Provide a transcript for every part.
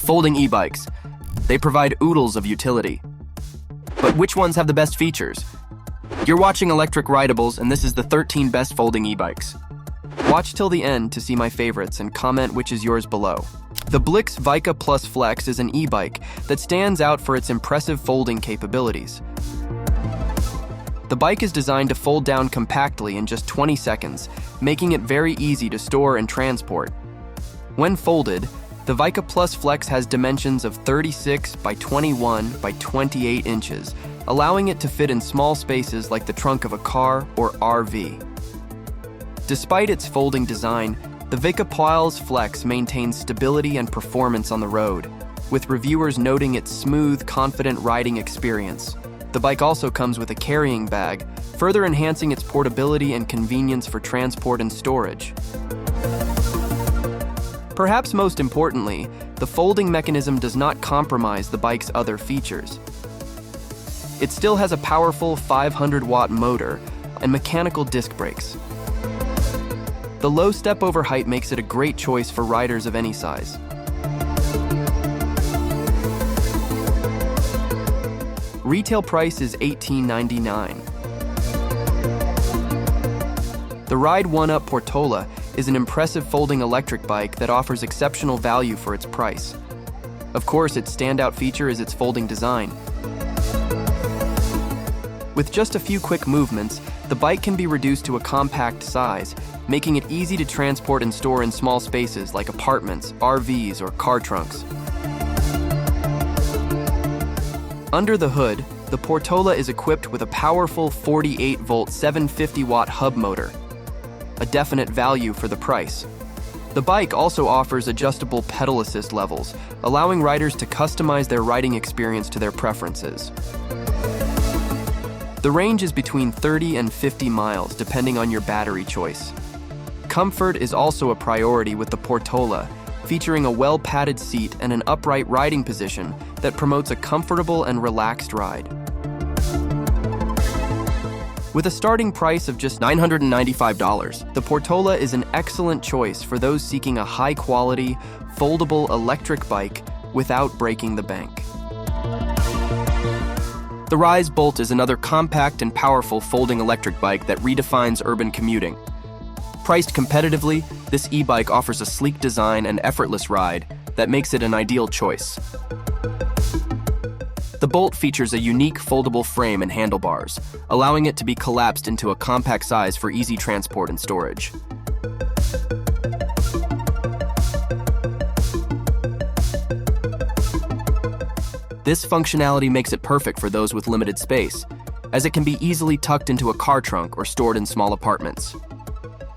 Folding e-bikes. They provide oodles of utility. But which ones have the best features? You're watching Electric Rideables, and this is the 13 best folding e-bikes. Watch till the end to see my favorites and comment which is yours below. The Blix Vika Plus Flex is an e-bike that stands out for its impressive folding capabilities. The bike is designed to fold down compactly in just 20 seconds, making it very easy to store and transport. When folded, the Vika Plus Flex has dimensions of 36 by 21 by 28 inches, allowing it to fit in small spaces like the trunk of a car or RV. Despite its folding design, the Vika Plus Flex maintains stability and performance on the road, with reviewers noting its smooth, confident riding experience. The bike also comes with a carrying bag, further enhancing its portability and convenience for transport and storage. Perhaps most importantly, the folding mechanism does not compromise the bike's other features. It still has a powerful 500-watt motor and mechanical disc brakes. The low step-over height makes it a great choice for riders of any size. Retail price is $18.99. The Ride1Up Portola is an impressive folding electric bike that offers exceptional value for its price. Of course, its standout feature is its folding design. With just a few quick movements, the bike can be reduced to a compact size, making it easy to transport and store in small spaces like apartments, RVs, or car trunks. Under the hood, the Portola is equipped with a powerful 48-volt 750-watt hub motor, a definite value for the price. The bike also offers adjustable pedal assist levels, allowing riders to customize their riding experience to their preferences. The range is between 30 and 50 miles, depending on your battery choice. Comfort is also a priority with the Portola, featuring a well-padded seat and an upright riding position that promotes a comfortable and relaxed ride. With a starting price of just $995, the Portola is an excellent choice for those seeking a high-quality, foldable electric bike without breaking the bank. The Rize Bolt is another compact and powerful folding electric bike that redefines urban commuting. Priced competitively, this e-bike offers a sleek design and effortless ride that makes it an ideal choice. The Bolt features a unique foldable frame and handlebars, allowing it to be collapsed into a compact size for easy transport and storage. This functionality makes it perfect for those with limited space, as it can be easily tucked into a car trunk or stored in small apartments.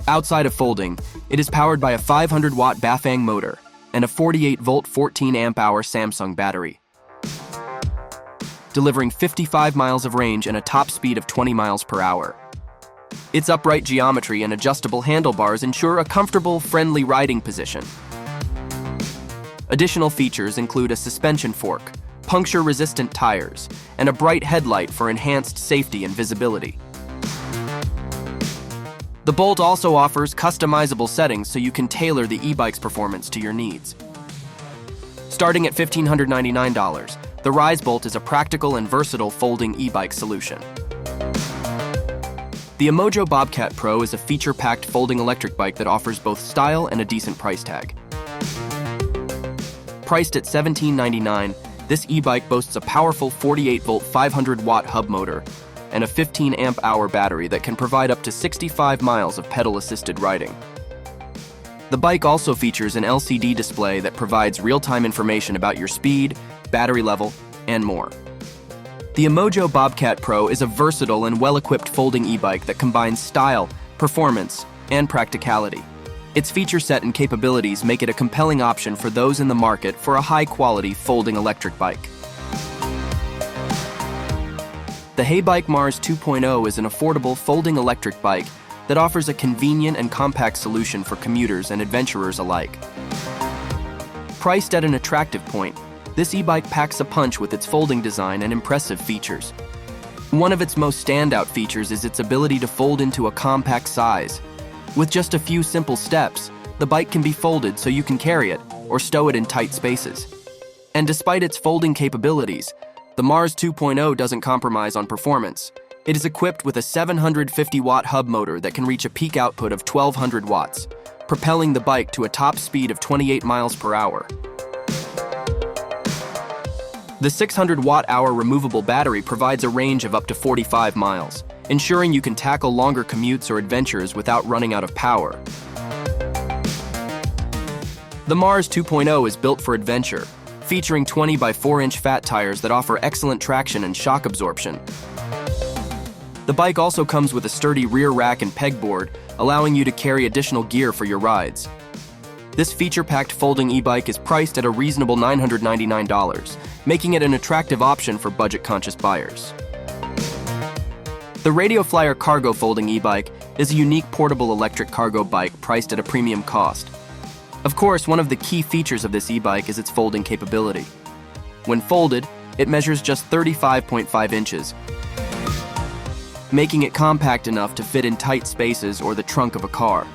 Outside of folding, it is powered by a 500-watt Bafang motor and a 48-volt 14-amp-hour Samsung battery, delivering 55 miles of range and a top speed of 20 miles per hour. Its upright geometry and adjustable handlebars ensure a comfortable, friendly riding position. Additional features include a suspension fork, puncture-resistant tires, and a bright headlight for enhanced safety and visibility. The Bolt also offers customizable settings so you can tailor the e-bike's performance to your needs. Starting at $1,599, the Rize Bolt is a practical and versatile folding e-bike solution. The Emojo Bobcat Pro is a feature-packed folding electric bike that offers both style and a decent price tag. Priced at $17.99, this e-bike boasts a powerful 48-volt 500-watt hub motor and a 15-amp-hour battery that can provide up to 65 miles of pedal-assisted riding. The bike also features an LCD display that provides real-time information about your speed, battery level, and more. The Emojo Bobcat Pro is a versatile and well-equipped folding e-bike that combines style, performance, and practicality. Its feature set and capabilities make it a compelling option for those in the market for a high-quality folding electric bike. The Heybike Mars 2.0 is an affordable folding electric bike that offers a convenient and compact solution for commuters and adventurers alike. Priced at an attractive point, this e-bike packs a punch with its folding design and impressive features. One of its most standout features is its ability to fold into a compact size. With just a few simple steps, the bike can be folded so you can carry it or stow it in tight spaces. And despite its folding capabilities, the Mars 2.0 doesn't compromise on performance. It is equipped with a 750-watt hub motor that can reach a peak output of 1,200 watts, propelling the bike to a top speed of 28 miles per hour. The 600-watt-hour removable battery provides a range of up to 45 miles, ensuring you can tackle longer commutes or adventures without running out of power. The Mars 2.0 is built for adventure, featuring 20 by 4-inch fat tires that offer excellent traction and shock absorption. The bike also comes with a sturdy rear rack and pegboard, allowing you to carry additional gear for your rides. This feature-packed folding e-bike is priced at a reasonable $999, making it an attractive option for budget-conscious buyers. The RadioFlyer Cargo Folding e-bike is a unique portable electric cargo bike priced at a premium cost. Of course, one of the key features of this e-bike is its folding capability. When folded, it measures just 35.5 inches, making it compact enough to fit in tight spaces or the trunk of a car.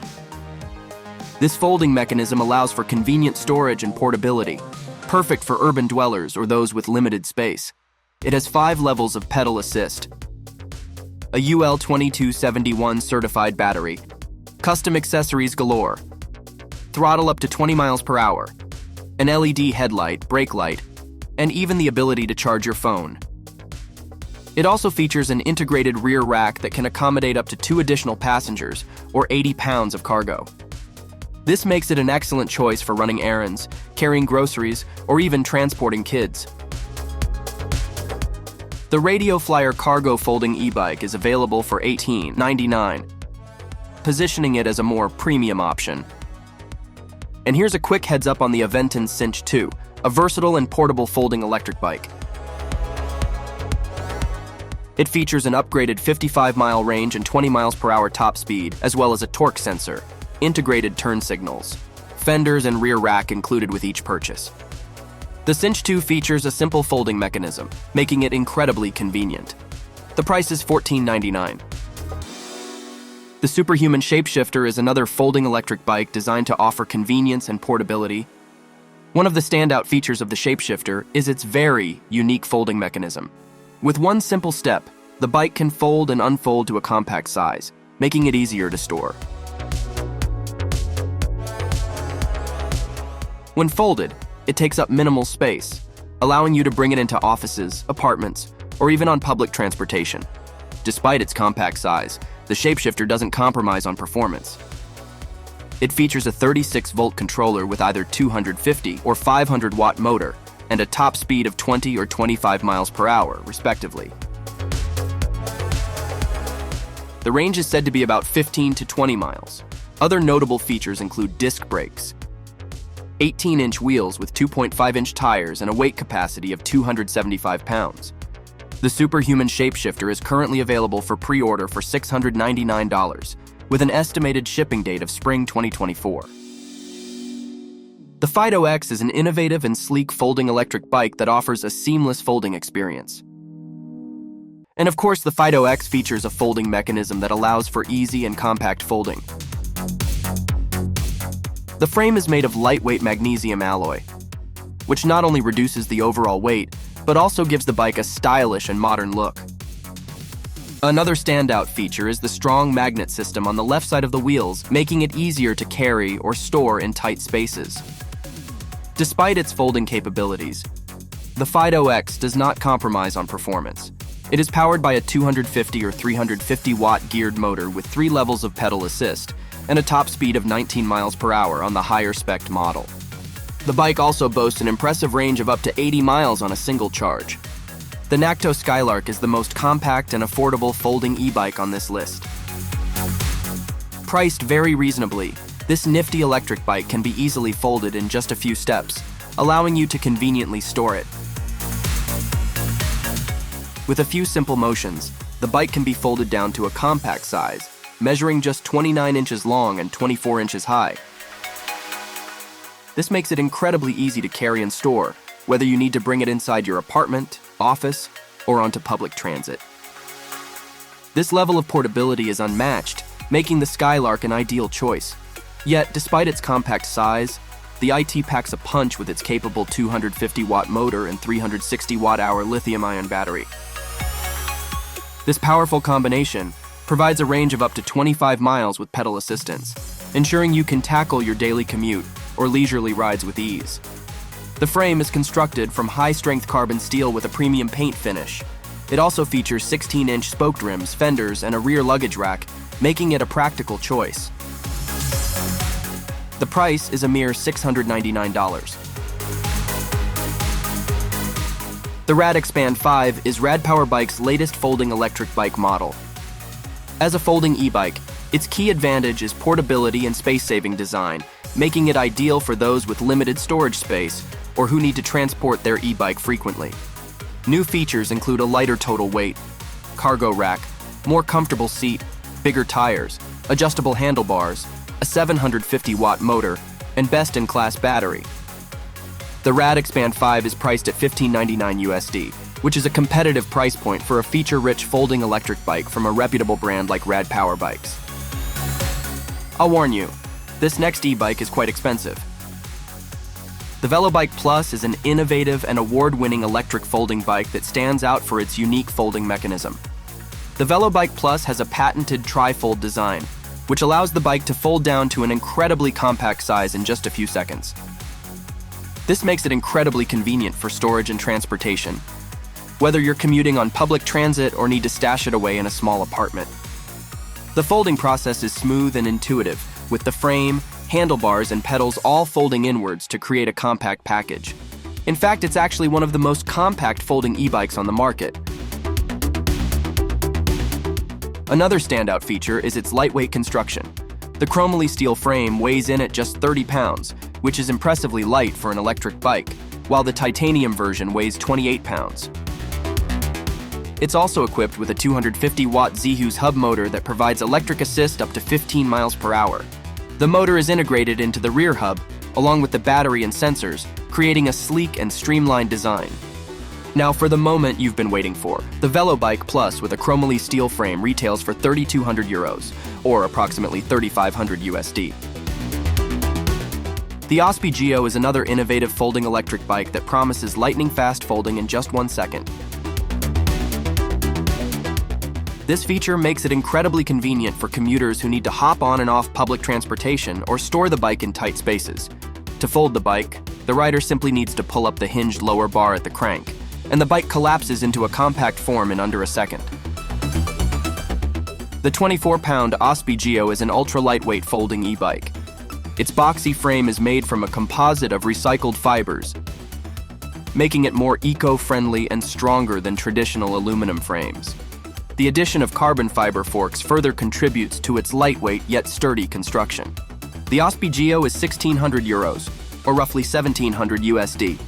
This folding mechanism allows for convenient storage and portability, perfect for urban dwellers or those with limited space. It has 5 levels of pedal assist, a UL2271 certified battery, custom accessories galore, throttle up to 20 miles per hour, an LED headlight, brake light, and even the ability to charge your phone. It also features an integrated rear rack that can accommodate up to 2 additional passengers or 80 pounds of cargo. This makes it an excellent choice for running errands, carrying groceries, or even transporting kids. The RadioFlyer Cargo Folding e-bike is available for $18.99, positioning it as a more premium option. And here's a quick heads up on the Aventon Sinch.2, a versatile and portable folding electric bike. It features an upgraded 55-mile range and 20 miles per hour top speed, as well as a torque sensor, integrated turn signals, fenders and rear rack included with each purchase. The Sinch.2 features a simple folding mechanism, making it incredibly convenient. The price is $14.99. The Superhuman Shapeshifter is another folding electric bike designed to offer convenience and portability. One of the standout features of the Shapeshifter is its very unique folding mechanism. With one simple step, the bike can fold and unfold to a compact size, making it easier to store. When folded, it takes up minimal space, allowing you to bring it into offices, apartments, or even on public transportation. Despite its compact size, the Shapeshifter doesn't compromise on performance. It features a 36-volt controller with either 250 or 500-watt motor and a top speed of 20 or 25 miles per hour, respectively. The range is said to be about 15 to 20 miles. Other notable features include disc brakes, 18-inch wheels with 2.5-inch tires and a weight capacity of 275 pounds. The Superhuman Shapeshifter is currently available for pre-order for $699, with an estimated shipping date of spring 2024. The Fiido X is an innovative and sleek folding electric bike that offers a seamless folding experience. And of course, the Fiido X features a folding mechanism that allows for easy and compact folding. The frame is made of lightweight magnesium alloy, which not only reduces the overall weight, but also gives the bike a stylish and modern look. Another standout feature is the strong magnet system on the left side of the wheels, making it easier to carry or store in tight spaces. Despite its folding capabilities, the Fiido X does not compromise on performance. It is powered by a 250 or 350 watt geared motor with 3 levels of pedal assist and a top speed of 19 miles per hour on the higher spec model. The bike also boasts an impressive range of up to 80 miles on a single charge. The Nakto Skylark is the most compact and affordable folding e-bike on this list. Priced very reasonably, this nifty electric bike can be easily folded in just a few steps, allowing you to conveniently store it. With a few simple motions, the bike can be folded down to a compact size, measuring just 29 inches long and 24 inches high. This makes it incredibly easy to carry and store, whether you need to bring it inside your apartment, office, or onto public transit. This level of portability is unmatched, making the Skylark an ideal choice. Yet, despite its compact size, The IT packs a punch with its capable 250-watt motor and 360-watt-hour lithium-ion battery. This powerful combination provides a range of up to 25 miles with pedal assistance, ensuring you can tackle your daily commute or leisurely rides with ease. The frame is constructed from high-strength carbon steel with a premium paint finish. It also features 16-inch spoked rims, fenders, and a rear luggage rack, making it a practical choice. The price is a mere $699. The Rad Expand 5 is Rad Power Bike's latest folding electric bike model. As a folding e-bike, its key advantage is portability and space-saving design, making it ideal for those with limited storage space or who need to transport their e-bike frequently. New features include a lighter total weight, cargo rack, more comfortable seat, bigger tires, adjustable handlebars, a 750-watt motor, and best-in-class battery. The Rad Expand 5 is priced at $1599 USD, which is a competitive price point for a feature-rich folding electric bike from a reputable brand like Rad Power Bikes. I'll warn you, this next e-bike is quite expensive. The Vello Bike Plus is an innovative and award-winning electric folding bike that stands out for its unique folding mechanism. The Vello Bike Plus has a patented tri-fold design, which allows the bike to fold down to an incredibly compact size in just a few seconds. This makes it incredibly convenient for storage and transportation, whether you're commuting on public transit or need to stash it away in a small apartment. The folding process is smooth and intuitive, with the frame, handlebars, and pedals all folding inwards to create a compact package. In fact, it's actually one of the most compact folding e-bikes on the market. Another standout feature is its lightweight construction. The chromoly steel frame weighs in at just 30 pounds, which is impressively light for an electric bike, while the titanium version weighs 28 pounds. It's also equipped with a 250-watt Zehus hub motor that provides electric assist up to 15 miles per hour. The motor is integrated into the rear hub, along with the battery and sensors, creating a sleek and streamlined design. Now for the moment you've been waiting for. The Vello Bike Plus with a chromoly steel frame retails for €3,200, or approximately $3,500 USD. The Ossby Geo is another innovative folding electric bike that promises lightning-fast folding in just 1 second. This feature makes it incredibly convenient for commuters who need to hop on and off public transportation or store the bike in tight spaces. To fold the bike, the rider simply needs to pull up the hinged lower bar at the crank, and the bike collapses into a compact form in under a second. The 24-pound Ossby Geo is an ultra-lightweight folding e-bike. Its boxy frame is made from a composite of recycled fibers, making it more eco-friendly and stronger than traditional aluminum frames. The addition of carbon fiber forks further contributes to its lightweight yet sturdy construction. The Ossby Geo is €1,600, or roughly $1,700 USD.